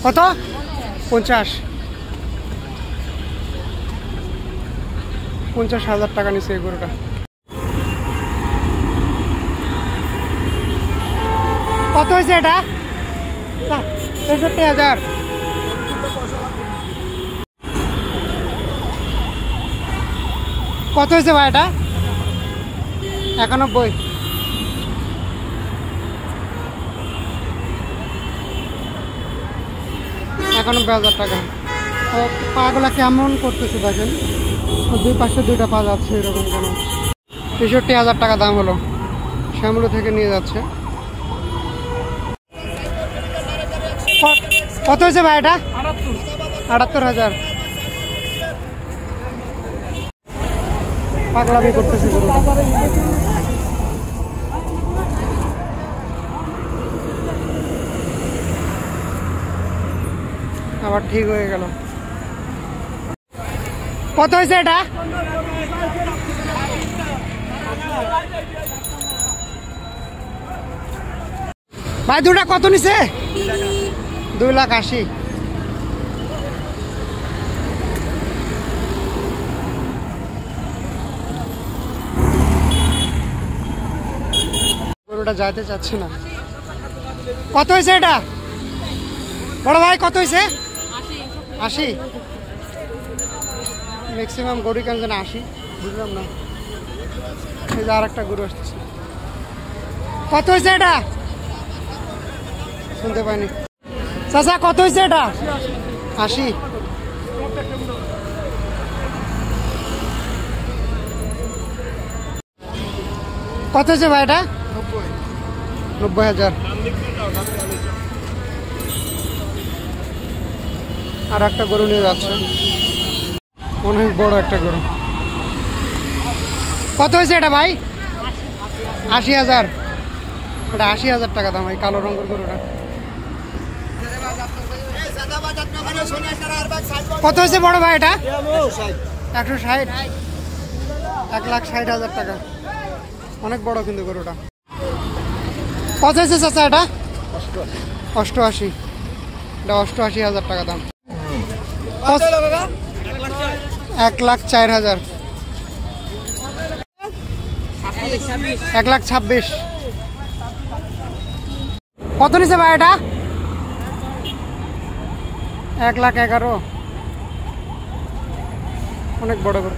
কত 50,000 টাকা নিচ্ছে এই গরুটা। কত হয়েছে এটা? 63,000। কত হয়েছে ভাই এটা? 91। 91,000 টাকা। পাগুলা কেমন করতেছে দেখেন, দুই পাশে দুইটা পা যাচ্ছে এরকম কেন। 63,000 টাকা দাম হলো, শ্যামলু থেকে নিয়ে যাচ্ছে। কত হয়েছে ভাই এটা? 78,000। পাগলামি করতেছে আবার ঠিক হয়ে গেল। কত হয়েছে এটা? ভাই দুটা কত নিছে? 2,80,000। গরুটা যাইতে চাচ্ছে না। কত হয়েছে এটা বড় ভাই? কত হয়েছে? 80। ম্যাক্সিমাম গরু কেন যেন 80, বুঝলাম না। এই যে আর একটা গরু আসতেছে। কত হয়েছে এটা? শুনতে পাইনি। চাচা কত হয়েছে এটা? 80। কত হয়েছে ভাই এটা? 90,000। আর একটা গরু নিয়ে যাচ্ছে, অনেক বড় একটা গরু। কত হয়েছে এটা ভাই? 80,000। এটা 80,000 টাকা দাম এই কালো রঙের গরুটা। কত হয়েছে বড় ভাই এটা? 160। 1,60,000 টাকা, অনেক বড় কিন্তু গরুটা। কত হয়েছে চাচা এটা? 88। এটা 88,000 টাকা দাম। 1,04,000। 1,26,000। কত নিছে ভাই এটা? 1,11,000। অনেক বড় গরু।